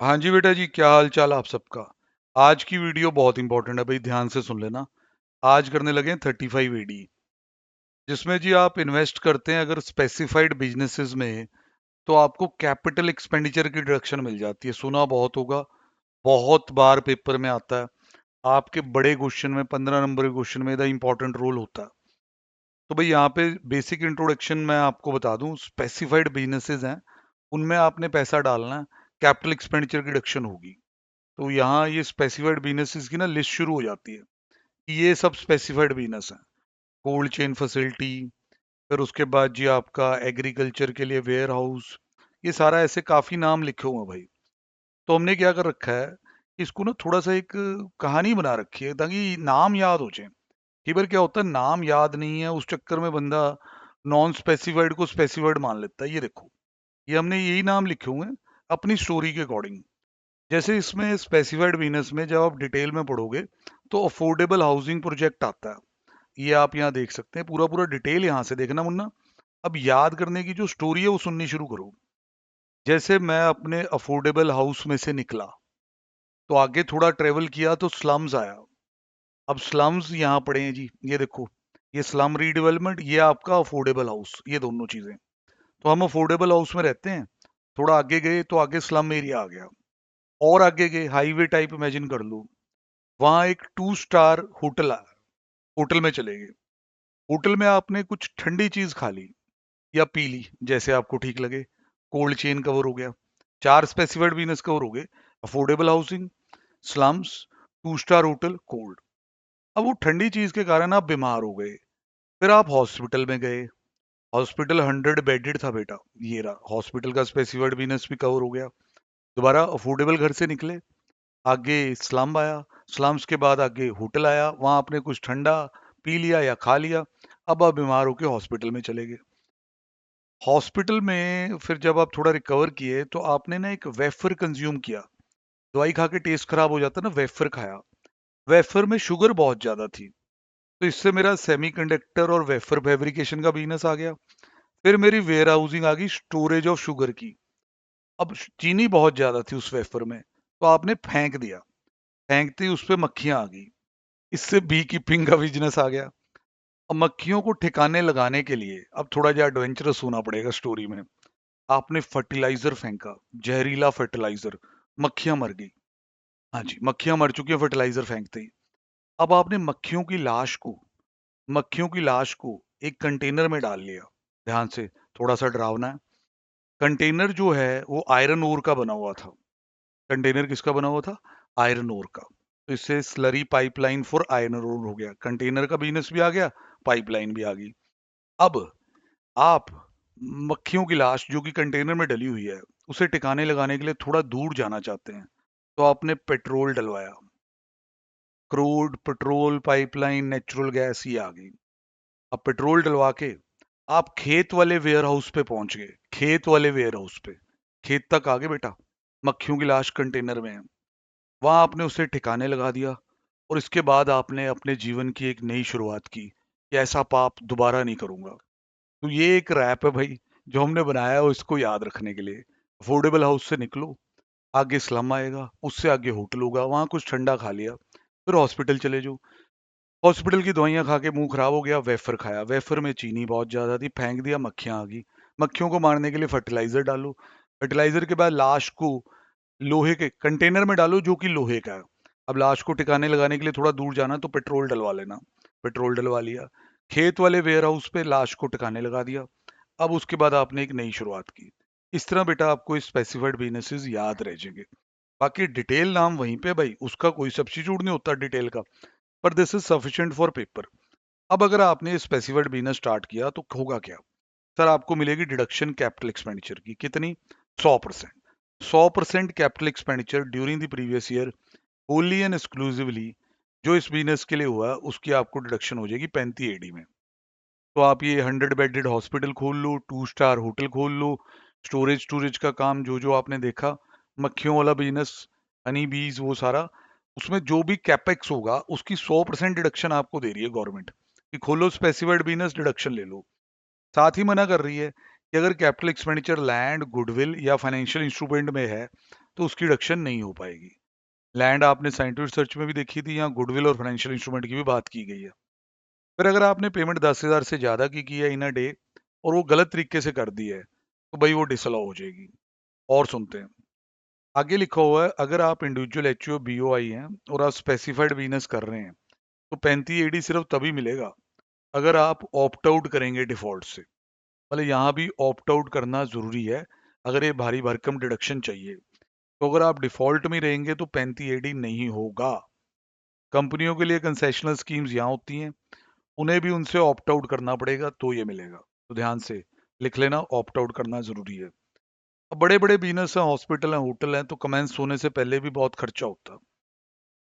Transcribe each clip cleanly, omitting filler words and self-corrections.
हाँ जी बेटा जी, क्या हाल चाल आप सबका। आज की वीडियो बहुत इंपॉर्टेंट है भाई, ध्यान से सुन लेना। आज करने लगे हैं 35 AD, जिसमें जी आप इन्वेस्ट करते हैं अगर स्पेसिफाइड बिजनेसेस में, तो आपको कैपिटल एक्सपेंडिचर की डिडक्शन मिल जाती है। सुना बहुत होगा, बहुत बार पेपर में आता है। आपके बड़े क्वेश्चन में, 15 नंबर के क्वेश्चन में, द इंपॉर्टेंट रोल होता है। तो भाई यहाँ पे बेसिक इंट्रोडक्शन मैं आपको बता दूं, स्पेसिफाइड बिजनेसेस हैं, उनमें आपने पैसा डालना है, कैपिटल एक्सपेंडिचर की डिडक्शन होगी। तो यहाँ ये स्पेसिफाइड बिजनेसेस की ना लिस्ट शुरू हो जाती है कि ये सब स्पेसिफाइड बिजनेस है। कोल्ड चेन फैसिलिटी, फिर उसके बाद जी आपका एग्रीकल्चर के लिए वेयर हाउस, ये सारा ऐसे काफी नाम लिखे हुए हैं भाई। तो हमने क्या कर रखा है, इसको ना थोड़ा सा एक कहानी बना रखी है ताकि नाम याद हो जाए। कई बार क्या होता है, नाम याद नहीं है, उस चक्कर में बंदा नॉन स्पेसिफाइड को स्पेसिफाइड मान लेता है। ये देखो, ये हमने यही नाम लिखे हुए हैं अपनी स्टोरी के अकॉर्डिंग। जैसे इसमें स्पेसिफाइड बिजनेस में जब आप डिटेल में पढ़ोगे तो अफोर्डेबल हाउसिंग प्रोजेक्ट आता है। ये आप यहाँ देख सकते हैं, पूरा पूरा डिटेल यहाँ से देखना मुन्ना। अब याद करने की जो स्टोरी है वो सुननी शुरू करो। जैसे मैं अपने अफोर्डेबल हाउस में से निकला, तो आगे थोड़ा ट्रेवल किया तो स्लम्स आया। अब स्लम्स यहाँ पड़े हैं जी, ये देखो, ये स्लम रीडेवलपमेंट, ये आपका अफोर्डेबल हाउस, ये दोनों चीजें। तो हम अफोर्डेबल हाउस में रहते हैं। थोड़ा आगे गए तो आगे स्लम एरिया आ गया, और आगे गए हाईवे टाइप इमेजिन कर लो, वहां एक 2 स्टार होटल होटल में चले गए। होटल में आपने कुछ ठंडी चीज खा ली या पी ली, जैसे आपको ठीक लगे। कोल्ड चेन कवर हो गया, 4 स्पेसिफाइड बिजनेस कवर हो गए, affordable housing, slums, 2 star hotel, cold. अब वो ठंडी चीज के कारण आप बीमार हो गए, फिर आप हॉस्पिटल में गए। हॉस्पिटल 100 बेडेड था बेटा, ये रहा हॉस्पिटल का स्पेसिफाइड बिजनेस भी कवर हो गया। दोबारा अफोर्डेबल घर से निकले, आगे स्लम आया, स्लम्स के बाद आगे होटल आया, वहां आपने कुछ ठंडा पी लिया या खा लिया। अब आप बीमार होकर हॉस्पिटल में चले गए। हॉस्पिटल में फिर जब आप थोड़ा रिकवर किए तो आपने ना एक वेफर कंज्यूम किया। दवाई खा के टेस्ट खराब हो जाता ना, वेफर खाया। वेफर में शुगर बहुत ज्यादा थी, तो इससे मेरा सेमीकंडक्टर और वेफर फैब्रिकेशन का बिजनेस आ गया। फिर मेरी वेयर हाउसिंग आ गई स्टोरेज ऑफ शुगर की। अब चीनी बहुत ज्यादा थी उस वेफर में, तो आपने फेंक दिया। फेंकते ही उस पर मक्खियां आ गई, इससे बी कीपिंग का बिजनेस आ गया। अब मक्खियों को ठिकाने लगाने के लिए अब थोड़ा जा एडवेंचरस होना पड़ेगा स्टोरी में। आपने फर्टिलाइजर फेंका, जहरीला फर्टिलाइजर, मक्खियां मर गई। हाँ जी, मक्खियां मर चुकी हैं फर्टिलाइजर फेंकते ही। अब आपने मक्खियों की लाश को एक कंटेनर में डाल लिया। ध्यान से, थोड़ा सा डरावना है। कंटेनर जो है वो आयरन ओर का बना हुआ था। कंटेनर किसका बना हुआ था? आयरन ओर का। तो इससे slurry pipeline for iron ore हो गया, कंटेनर का बिजनेस भी आ गया, पाइपलाइन भी आ गई। अब आप मक्खियों की लाश जो कि कंटेनर में डली हुई है, उसे टिकाने लगाने के लिए थोड़ा दूर जाना चाहते हैं, तो आपने पेट्रोल डलवाया। Crude petrol pipeline, natural gas, ये आ गई। अब पेट्रोल डलवा के आप खेत वाले वेयर हाउस पे पहुंच गए। खेत वाले वेयर हाउस पे, खेत तक आ गए बेटा, मक्खियों की लाश कंटेनर में है। वहां आपने उसे ठिकाने लगा दिया, और इसके बाद आपने अपने जीवन की एक नई शुरुआत की कि ऐसा पाप दोबारा नहीं करूंगा। तो ये एक रैप है भाई, जो हमने बनाया है वो इसको याद रखने के लिए। अफोर्डेबल हाउस से निकलो, आगे स्लम आएगा, उससे आगे होटल होगा, वहां कुछ ठंडा खा लिया, फिर हॉस्पिटल चले जाओ। हॉस्पिटल की दवाइयां खा के मुंह खराब हो गया, वेफर खाया, वेफर में चीनी बहुत ज्यादा थी, फेंक दिया, मक्खियां आ गई। मक्खियों को मारने के लिए फर्टिलाइजर डालो। फर्टिलाइजर के बाद लाश को लोहे के कंटेनर में डालो जो कि लोहे का है। अब लाश को टिकाने लगाने के लिए थोड़ा दूर जाना, तो पेट्रोल डलवा लेना। पेट्रोल डलवा लिया, खेत वाले वेयर हाउस पे लाश को टिकाने लगा दिया। अब उसके बाद आपने एक नई शुरुआत की। इस तरह बेटा आपको स्पेसिफाइड बिजनेसेस याद रह जाएंगे। बाकी डिटेल नाम वहीं पे भाई, उसका कोई सब्स्टिट्यूट नहीं होता डिटेल का, पर this is sufficient for paper. अब अगर आपने स्पेसिफाइड बिजनेस स्टार्ट किया तो होगा क्या? सर आपको मिलेगी डिडक्शन कैपिटल एक्सपेंडिचर की, कितनी? 100%। 100% capital expenditure during the previous year, only and exclusively जो इस बिजनेस के लिए हुआ है, उसकी आपको डिडक्शन हो जाएगी 35 AD में। तो आप ये 100 बेडेड हॉस्पिटल खोल लो, 2 स्टार होटल खोल लो, स्टोरेज स्टोरेज का काम जो जो आपने देखा, मक्खियों वाला बिजनेस, हनी बीज, वो सारा, उसमें जो भी कैपेक्स होगा उसकी 100% डिडक्शन आपको दे रही है गवर्नमेंट कि खोलो स्पेसिफाइड बिजनेस, डिडक्शन ले लो। साथ ही मना कर रही है कि अगर कैपिटल एक्सपेंडिचर लैंड, गुडविल या फाइनेंशियल इंस्ट्रूमेंट में है, तो उसकी डिडक्शन नहीं हो पाएगी। लैंड आपने साइंटिफिक रिसर्च में भी देखी थी, यहाँ गुडविल और फाइनेंशियल इंस्ट्रूमेंट की भी बात की गई है। फिर अगर आपने पेमेंट 10,000 से ज़्यादा की है इन अ डे और वो गलत तरीके से कर दी है, तो भाई वो डिसअलाउ हो जाएगी। और सुनते हैं, आगे लिखा हुआ है, अगर आप individual H O B O I हैं और आप स्पेसिफाइड बिजनेस कर रहे हैं, तो 35 AD सिर्फ तभी मिलेगा अगर आप ऑप्ट आउट करेंगे डिफॉल्ट से। मतलब यहाँ भी ऑप्ट आउट करना जरूरी है अगर ये भारी भरकम डिडक्शन चाहिए। तो अगर आप डिफॉल्ट में रहेंगे तो 35 AD नहीं होगा। कंपनियों के लिए कंसेशनल स्कीम्स यहाँ होती हैं, उन्हें भी उनसे ऑप्ट आउट करना पड़ेगा तो ये मिलेगा। तो ध्यान से लिख लेना, ऑप्ट आउट करना जरूरी है। अब बड़े बड़े बिजनेस हैं, हॉस्पिटल हैं, होटल हैं, तो कमेंस होने से पहले भी बहुत खर्चा होता है।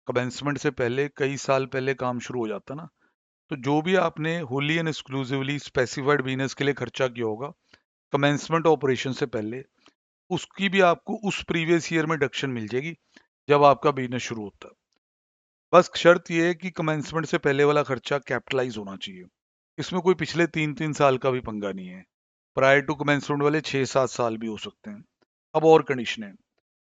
कमेंसमेंट से पहले कई साल पहले काम शुरू हो जाता ना। तो जो भी आपने Holi and exclusively specified business के लिए खर्चा किया होगा कमेंसमेंट ऑपरेशन से पहले, उसकी भी आपको उस प्रीवियस ईयर में डिडक्शन मिल जाएगी जब आपका बिजनेस शुरू होता है। बस शर्त यह है कि कमेंसमेंट से पहले वाला खर्चा कैपिटलाइज होना चाहिए। इसमें कोई पिछले 3-3 साल का भी पंगा नहीं है। प्रायर टू कमेंसमेंट वाले 6-7 साल भी हो सकते हैं। अब और कंडीशनें,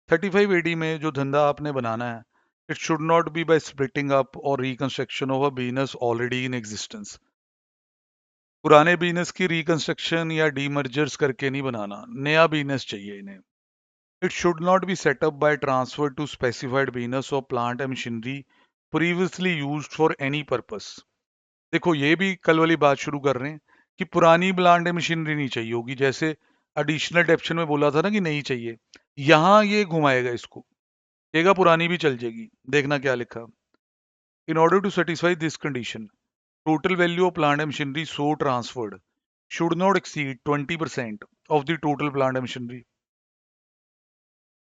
35 AD में जो धंधा आपने बनाना है, it should not be by splitting up और reconstruction of a business already in existence. पुराने बिजनेस की रिकंस्ट्रक्शन या डीमर्जर्स करके नहीं बनाना, नया बिजनेस चाहिए इन्हें। It should not be set up by transfer to specified business और plant and machinery previously used for any purpose. देखो ये भी कल वाली बात शुरू कर रहे हैं कि पुरानी प्लांट एंड मशीनरी नहीं चाहिए होगी, जैसे एडिशनल डेप्शन में बोला था ना कि नहीं चाहिए, यहां ये घुमाएगा इसको, कहेगा पुरानी भी चल जाएगी। देखना क्या लिखा, in order to satisfy this condition total value of plant and machinery so transferred should not exceed 20% of the total plant and machinery.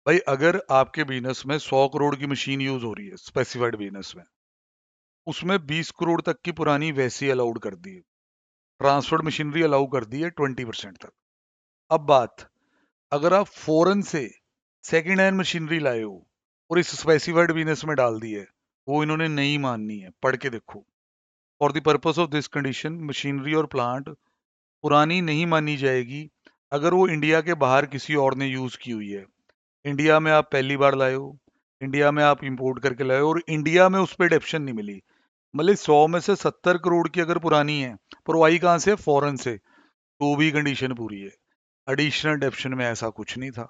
भाई अगर आपके बिजनेस में 100 करोड़ की मशीन यूज हो रही है स्पेसिफाइड बिजनेस में, उसमें 20 करोड़ तक की पुरानी वैसी अलाउड कर दी है, ट्रांसफर्ड मशीनरी अलाउ कर दी है 20% तक। अब बात, अगर आप फॉरेन से सेकेंड हैंड मशीनरी लाए हो और इस स्पेसिफाइड बिजनेस में डाल दी है, वो इन्होंने नहीं माननी है, पढ़ के देखो। For the purpose of this condition machinery और प्लांट पुरानी नहीं मानी जाएगी अगर वो इंडिया के बाहर किसी और ने यूज की हुई है। इंडिया में आप पहली बार लाए हो, इंडिया में आप इंपोर्ट करके लाए हो और इंडिया में उस पर डेप्शन नहीं मिली, मतलब 100 में से 70 करोड़ की अगर पुरानी है पर वो आई कहाँ से, फॉरेन से, तो भी कंडीशन पूरी है। एडिशनल डेप्शन में ऐसा कुछ नहीं था,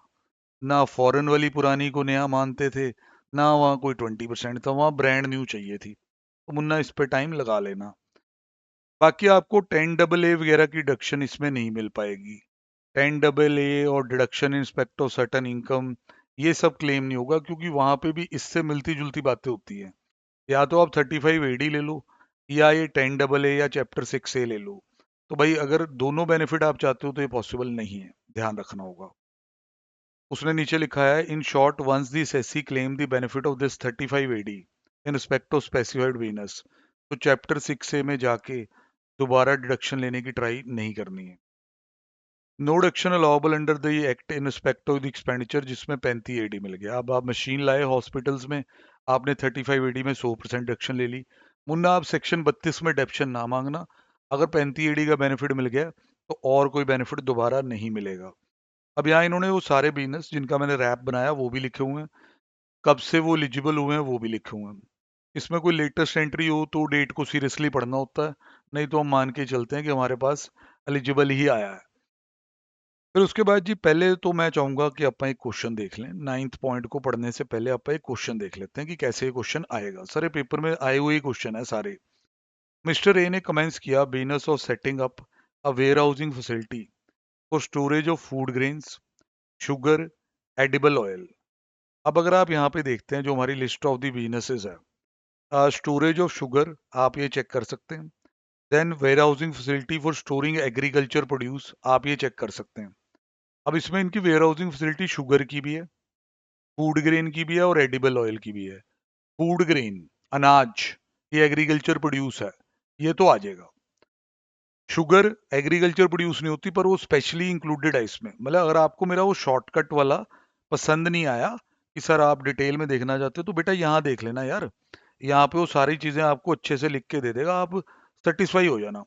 ना फॉरेन वाली पुरानी को नया मानते थे, ना वहाँ कोई 20% था, वहाँ ब्रांड न्यू चाहिए थी। तो मुन्ना इस पे टाइम लगा लेना। बाकी आपको 10AA वगैरह की डिडक्शन इसमें नहीं मिल पाएगी। 10AA और deduction in respect of certain income, ये सब क्लेम नहीं होगा, क्योंकि वहां पे भी इससे मिलती जुलती बातें होती हैं। या तो आप 35 AD ले लो या ये 10AA या चैप्टर 6A ले लो। तो भाई अगर दोनों बेनिफिट आप चाहते हो तो ये पॉसिबल नहीं है, ध्यान रखना होगा। उसने नीचे लिखा है, in short once the assessee claim the benefit of this 35 AD in respect of specified business, तो चैप्टर 6A में जाके दोबारा डिडक्शन लेने की ट्राई नहीं करनी है। No deduction allowable under the act in respect of the expenditure, जिसमें 35 AD मिल गया। अब आप मशीन लाए हॉस्पिटल्स में, आपने 35 AD में 100% डिडक्शन ले ली, मुन्ना आप सेक्शन 32 में डिडक्शन ना मांगना। अगर 35 AD का बेनिफिट मिल गया तो और कोई बेनिफिट दोबारा नहीं मिलेगा। अब यहाँ इन्होंने वो सारे बिजनेस जिनका मैंने रैप बनाया वो भी लिखे हुए हैं, कब से वो एलिजिबल हुए हैं वो भी लिखे हुए हैं। इसमें कोई लेटेस्ट एंट्री हो तो डेट को सीरियसली पढ़ना होता है, नहीं तो हम मान के चलते हैं कि हमारे पास एलिजिबल ही आया है। फिर उसके बाद जी पहले तो मैं चाहूंगा कि अपन एक क्वेश्चन देख लें। 9th पॉइंट को पढ़ने से पहले अपन एक क्वेश्चन देख लेते हैं कि कैसे ये क्वेश्चन आएगा। सारे पेपर में आए हुए क्वेश्चन है सारे। मिस्टर ए ने कमेंट्स किया business of setting up a warehousing facility for storage of food grains, sugar, edible oil. अब अगर आप यहाँ पे देखते हैं जो हमारी लिस्ट ऑफ द बिजनेसेस है, स्टोरेज ऑफ शुगर आप ये चेक कर सकते हैं। Then warehousing facility for storing agriculture produce, आप ये चेक कर सकते हैं। अब इसमें इनकी वेयर हाउसिंग फैसिलिटी शुगर की भी है, फूड ग्रेन की भी है और एडिबल ऑयल की भी है। फूड ग्रेन अनाज, ये एग्रीकल्चर प्रोड्यूस है, ये तो आ जाएगा। शुगर एग्रीकल्चर प्रोड्यूस नहीं होती पर वो स्पेशली इंक्लूडेड है इसमें। मतलब अगर आपको मेरा वो शॉर्टकट वाला पसंद नहीं आया कि सर आप डिटेल में देखना चाहते हो, तो बेटा यहाँ देख लेना यार, यहाँ पे वो सारी चीजें आपको अच्छे से लिख के दे देगा, आप सेटिस्फाई हो जाना।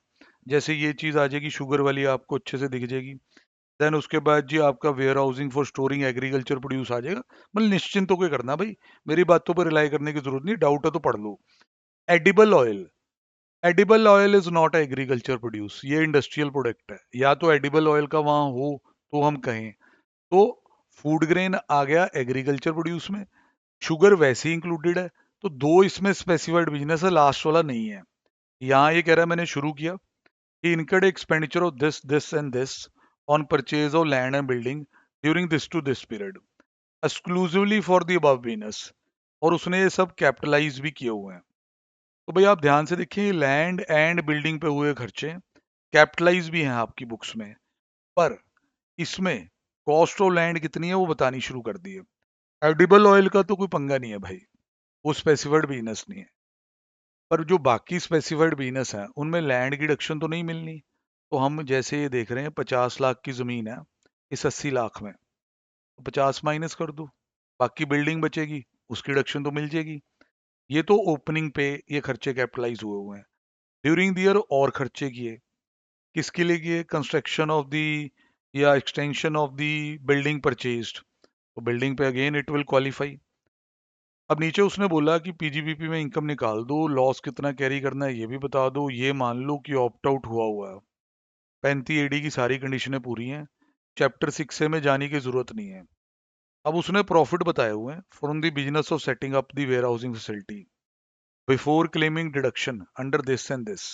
जैसे ये चीज आ जाएगी शुगर वाली, आपको अच्छे से दिख जाएगी। देन उसके बाद जी आपका warehousing for storing agriculture produce आ जाएगा। मतलब निश्चिंत होकर करना भाई, मेरी बातों पर रिलाई करने की जरूरत नहीं, डाउट है तो पढ़ लो। Edible oil, edible oil is not agriculture produce, ये इंडस्ट्रियल प्रोडक्ट है। या तो एडिबल ऑयल का वहां हो तो हम कहें, तो फूड ग्रेन आ गया एग्रीकल्चर प्रोड्यूस में, शुगर वैसे ही इंक्लूडेड है। तो दो इसमें स्पेसिफाइड बिजनेस है, लास्ट वाला नहीं है। यहाँ ये कह रहा है मैंने शुरू किया कि incurred expenditure of this this and this on purchase of land and building during this to this period exclusively for the above business, और उसने ये सब कैपिटलाइज भी किए हुए हैं। तो भाई आप ध्यान से देखिए, लैंड एंड बिल्डिंग पे हुए खर्चे कैपिटलाइज भी हैं आपकी बुक्स में, पर इसमें कॉस्ट ऑफ लैंड कितनी है वो बतानी शुरू कर दी है। एडिबल ऑयल का तो कोई पंगा नहीं है भाई, वो स्पेसिफाइड बिजनेस नहीं है। पर जो बाकी स्पेसिफाइड बिजनेस हैं उनमें लैंड की डिडक्शन तो नहीं मिलनी। तो हम जैसे ये देख रहे हैं 50 लाख की ज़मीन है इस 80 लाख में, तो 50 माइनस कर दो, बाकी बिल्डिंग बचेगी, उसकी डिडक्शन तो मिल जाएगी। ये तो ओपनिंग पे ये खर्चे कैपिटलाइज हुए हुए हैं। ड्यूरिंग द ईयर और खर्चे किए, किसके लिए किए? कंस्ट्रक्शन ऑफ दी या extension of the building purchased, तो बिल्डिंग पे अगेन इट विल क्वालिफाई। अब नीचे उसने बोला कि पीजीबीपी में इनकम निकाल दो, लॉस कितना कैरी करना है ये भी बता दो, ये मान लो कि ऑप्ट आउट हुआ है। 35 AD की सारी कंडीशनें पूरी हैं, चैप्टर 6 में जाने की जरूरत नहीं है। अब उसने प्रॉफिट बताए हुए हैं from the business of setting up the warehousing facility before claiming deduction under this and this.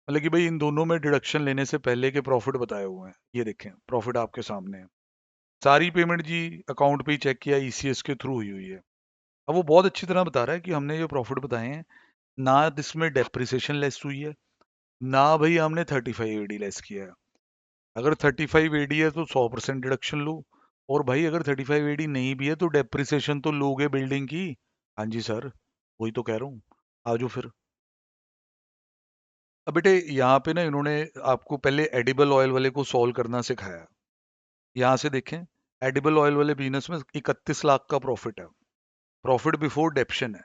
मतलब कि भाई इन दोनों में डिडक्शन लेने से पहले के प्रॉफिट बताए हुए हैं, ये देखें प्रॉफिट आपके सामने है। सारी पेमेंट जी अकाउंट पे ही चेक किया, ईसीएस के थ्रू हुई हुई है। अब वो बहुत अच्छी तरह बता रहा है कि हमने जो प्रॉफिट बताए हैं, ना इसमें डेप्रिसिएशन लेस हुई है, ना भाई हमने 35 AD लेस किया है। अगर 35 AD है तो 100% डिडक्शन लो, और भाई अगर 35 AD नहीं भी है तो डेप्रिसिएशन तो लोगे बिल्डिंग की। हाँ जी सर, वही तो कह रहा हूँ, आजो फिर। अब बेटे यहाँ पे ना इन्होंने आपको पहले एडिबल ऑयल वाले को सॉल्व करना सिखाया। यहाँ से देखें, एडिबल ऑयल वाले बिजनेस में 31 लाख का प्रॉफिट है, प्रॉफिट बिफोर डेप्शन है।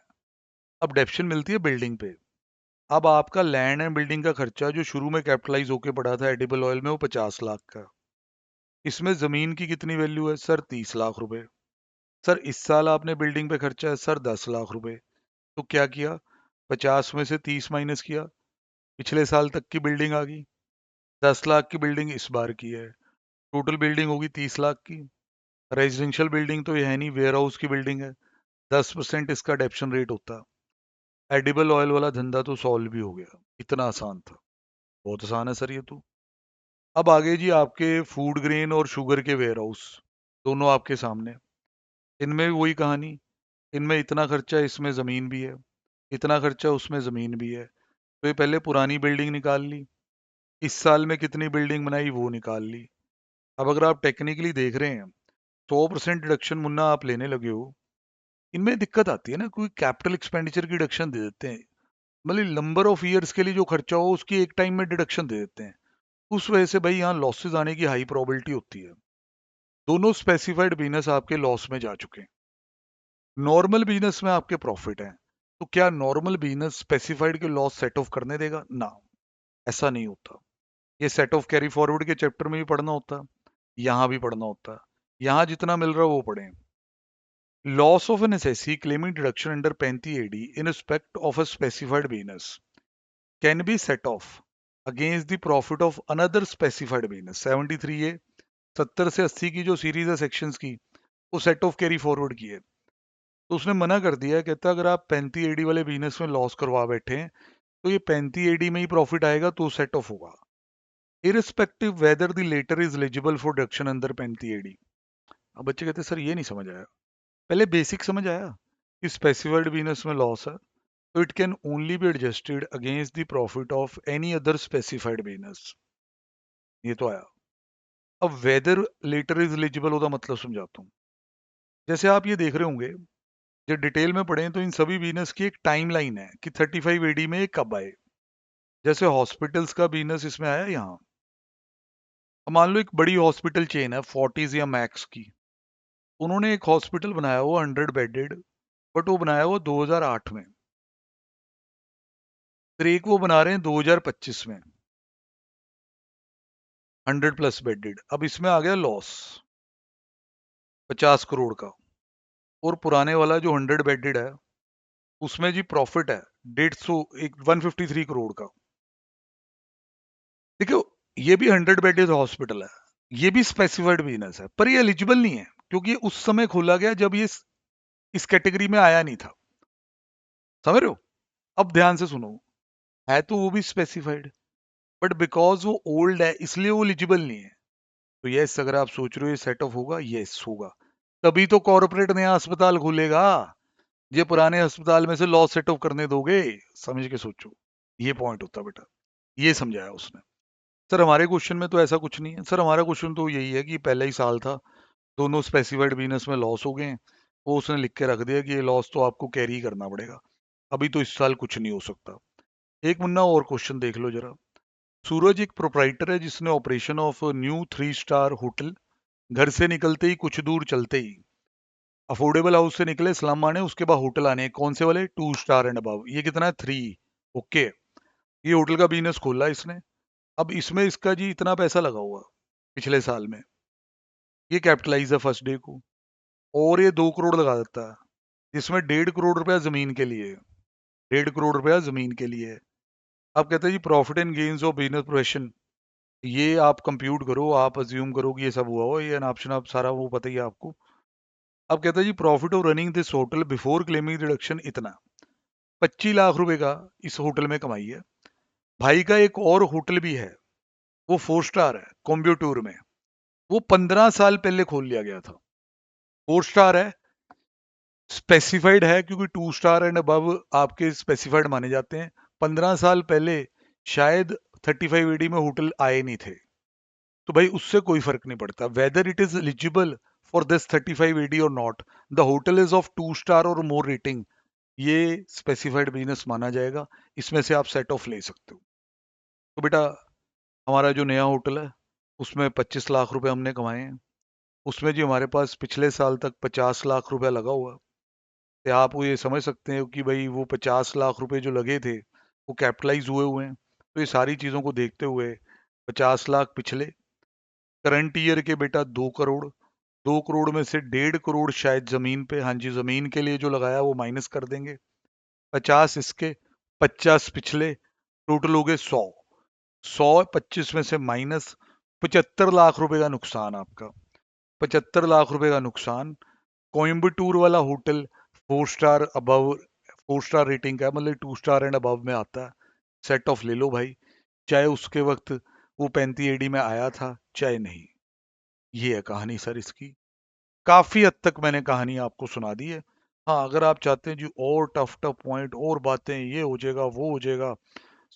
अब डेप्शन मिलती है बिल्डिंग पे। अब आपका लैंड एंड बिल्डिंग का खर्चा जो शुरू में कैपिटलाइज होके पड़ा था एडिबल ऑयल में, वो 50 लाख का। इसमें जमीन की कितनी वैल्यू है सर? 30 लाख रुपए। सर इस साल आपने बिल्डिंग पे खर्चा है सर 10 लाख रुपए। तो क्या किया, 50 में से 30 माइनस किया, पिछले साल तक की बिल्डिंग आ गई। 10 लाख की बिल्डिंग इस बार की है, टोटल बिल्डिंग होगी 30 लाख की। रेजिडेंशियल बिल्डिंग तो ये है नहीं, वेयर हाउस की बिल्डिंग है, 10% इसका डेप्शन रेट होता। एडिबल ऑयल वाला धंधा तो सॉल्व भी हो गया, इतना आसान था। बहुत आसान है सर ये तो। अब आगे जी आपके फूड ग्रेन और शुगर के वेयर हाउस, दोनों आपके सामने। इनमें भी वही कहानी, इनमें इतना खर्चा, इसमें ज़मीन भी है, इतना खर्चा उसमें ज़मीन भी है। तो ये पहले पुरानी बिल्डिंग निकाल ली, इस साल में कितनी बिल्डिंग बनाई वो निकाल ली। अब अगर आप टेक्निकली देख रहे हैं, 100% डिडक्शन मुन्ना आप लेने लगे हो, इनमें दिक्कत आती है ना, कोई कैपिटल एक्सपेंडिचर की डिडक्शन दे देते हैं, मतलब नंबर ऑफ ईयर्स के लिए जो खर्चा हो उसकी एक टाइम में डिडक्शन दे देते हैं। उस वजह से भाई यहाँ लॉसेज आने की हाई प्रोबेबिलिटी होती है। दोनों स्पेसिफाइड बिजनेस आपके लॉस में जा चुके हैं। नॉर्मल बिजनेस में आपके प्रॉफिट है, तो क्या नॉर्मल बिजनेस स्पेसिफाइड के लॉस सेट ऑफ करने देगा ना? ऐसा नहीं होता। ये सेट ऑफ कैरी फॉरवर्ड के चैप्टर में भी पढ़ना होता, यहाँ भी पढ़ना होता। यहाँ जितना मिल रहा है वो पढ़ें। Loss of an SSC claiming deduction under 35 AD in respect of a specified business can be set off against the profit of another specified business. 73A 70 से 80 की जो सीरीज है सेक्शंस की, वो सेट ऑफ कैरी फॉरवर्ड की है। तो उसने मना कर दिया, कहता अगर आप 35 AD वाले बिजनेस में लॉस करवा बैठे हैं तो ये 35 AD में ही प्रॉफिट आएगा तो सेट ऑफ होगा, irrespective whether the latter is eligible for deduction under 35 AD। अब बच्चे कहते सर ये नहीं समझ आया। पहले बेसिक समझ आया कि स्पेसिफाइड बिजनेस में लॉस है तो it can only be adjusted against the profit of any other specified business, ये तो आया। अब वेदर लेटर इज एलिजिबल होता मतलब समझाता हूँ। जैसे आप ये देख रहे होंगे, जब डिटेल में पढ़ें तो इन सभी बिजनेस की एक टाइम लाइन है कि 35 AD में ये कब आए। जैसे हॉस्पिटल्स का बिजनेस इसमें आया यहाँ। अब मान लो एक बड़ी हॉस्पिटल चेन है फोर्टीज या मैक्स की, उन्होंने एक हॉस्पिटल बनाया हुआ 100 बेडेड, बट वो बनाया हुआ 2008 में, फिर एक वो बना रहे हैं 2025 में। 100+ बेडेड। अब इसमें आ गया लॉस 50 करोड़ का, और पुराने वाला जो 100 बेडेड है उसमें जी प्रॉफिट है 153 करोड़ का। देखो, ये भी 100 बेडेड हॉस्पिटल है, ये भी स्पेसिफाइड बिजनेस है, पर ये एलिजिबल नहीं है क्योंकि ये उस समय खोला गया जब ये इस कैटेगरी में आया नहीं था। समझ रहे हो? अब ध्यान से सुनो, है तो वो भी स्पेसिफाइड, बट बिकॉज वो ओल्ड है इसलिए वो एलिजिबल नहीं है। तो यस, अगर आप सोच रहे हो ये सेट ऑफ होगा, यस होगा। तभी तो कॉर्पोरेट नया अस्पताल खुलेगा। ये पुराने अस्पताल में से लॉस सेट ऑफ करने दोगे? समझ के सोचो, ये पॉइंट होता बेटा। ये समझाया उसने। सर हमारे क्वेश्चन में तो ऐसा कुछ नहीं है सर, हमारा क्वेश्चन तो यही है कि पहला ही साल था, दोनों स्पेसिफाइड बिजनेस में लॉस हो गए हैं, वो उसने लिख के रख दिया कि ये लॉस तो आपको कैरी करना पड़ेगा, अभी तो इस साल कुछ नहीं हो सकता। एक मुन्ना और क्वेश्चन देख लो जरा। सूरज एक प्रोप्राइटर है जिसने operation of new 3 star hotel, घर से निकलते ही कुछ दूर चलते ही अफोर्डेबल हाउस से निकले, सलाम आने, उसके बाद होटल आने, कौन से वाले? 2 स्टार एंड अबव। ये कितना है? 3। ओके, ये होटल का बिजनेस खोला इसने। अब इसमें इसका जी इतना पैसा लगा हुआ पिछले साल में, ये कैपिटलाइज है फर्स्ट डे को, और ये 2 करोड़ लगा देता है, जिसमें 1.5 करोड़ रुपया जमीन के लिए है। 1.5 करोड़ रुपया जमीन के लिए है। अब कहते हैं जी profit and gains of business profession, ये आप कंप्यूट करो, आप अज्यूम करो कि ये सब हुआ हो, ये ऑप्शन आप सारा वो पता ही है आपको। अब कहता है जी profit of running this hotel before claiming deduction इतना, 25 लाख रुपए का इस होटल में कमाई है। भाई का एक और होटल भी है, वो 4 स्टार है कोम्ब्यूटूर में, वो 15 साल पहले खोल लिया गया था। 4 स्टार है, स्पेसिफाइड है क्योंकि 2 स्टार एंड अबव आपके स्पेसिफाइड माने जाते हैं। 15 साल पहले शायद 35 AD में होटल आए नहीं थे, तो भाई उससे कोई फर्क नहीं पड़ता whether it is eligible for this 35 AD और not, the hotel is of 2 star और मोर रेटिंग, ये स्पेसिफाइड बिजनेस माना जाएगा। इसमें से आप सेट ऑफ ले सकते हो। तो बेटा, हमारा जो नया होटल है उसमें 25 लाख रुपए हमने कमाए हैं, उसमें जी हमारे पास पिछले साल तक 50 लाख रुपया लगा हुआ। तो आप वो ये समझ सकते हैं कि भाई वो 50 लाख रुपए जो लगे थे वो कैपिटलाइज हुए हुए हैं। तो ये सारी चीज़ों को देखते हुए 50 लाख पिछले, करंट ईयर के बेटा 2 करोड़, 2 करोड़ में से 1.5 करोड़ शायद जमीन पे, हाँ जी जमीन के लिए जो लगाया वो माइनस कर देंगे, 50 इसके, 50 पिछले, टोटल हो गए 100। 125 में से माइनस, 75 लाख रुपए का नुकसान आपका। 75 लाख रुपए का नुकसान। कोयम्बटूर वाला hotel 4 star above, 4 star rating का है, मतलब 2 स्टार एंड अबव में आता है। सेट ऑफ ले लो भाई, चाहे उसके वक्त वो 35 AD में आया था चाहे नहीं। ये है कहानी सर इसकी। काफी हद तक मैंने कहानी आपको सुना दी है। हाँ, अगर आप चाहते हैं जी और टफ टफ पॉइंट और बातें, ये हो जाएगा वो हो जाएगा,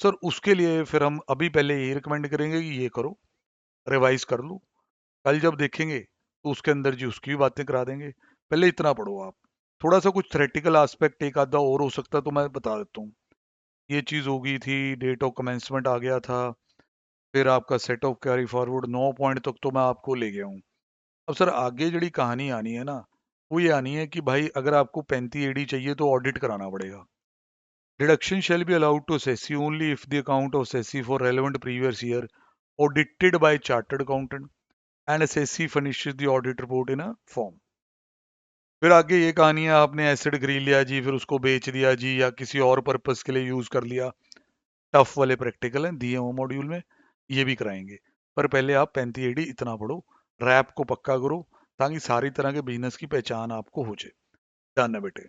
सर उसके लिए फिर हम अभी पहले ये रिकमेंड करेंगे कि ये करो, रिवाइज कर लो, कल जब देखेंगे तो उसके अंदर जी उसकी भी बातें करा देंगे। पहले इतना पढ़ो आप, थोड़ा सा कुछ थ्रेटिकल एस्पेक्ट एक आधा और हो सकता है तो मैं बता देता हूँ। ये चीज़ हो गई थी, डेट ऑफ कमेंसमेंट आ गया था, फिर आपका set of carry forward 9 point तक तो मैं आपको ले गया हूँ। अब सर आगे जड़ी कहानी आनी है ना, वो ये आनी है कि भाई अगर आपको 35 AD चाहिए तो ऑडिट कराना पड़ेगा। Deduction shall be allowed to assessee only if the account of assessee for relevant previous year audited by chartered accountant and assessee furnishes the audit report in a form। फिर आगे ये कहानी है, आपने एसिड खरीद लिया जी, फिर उसको बेच दिया जी, या किसी और पर्पस के लिए यूज कर लिया। टफ वाले प्रैक्टिकल हैं दिए हुए मॉड्यूल में, ये भी कराएंगे। पर पहले आप 35 AD इतना पढ़ो, रैप को पक्का करो, ताकि सारी तरह के बिजनेस की पहचान आपको हो जाए। डन है बेटे।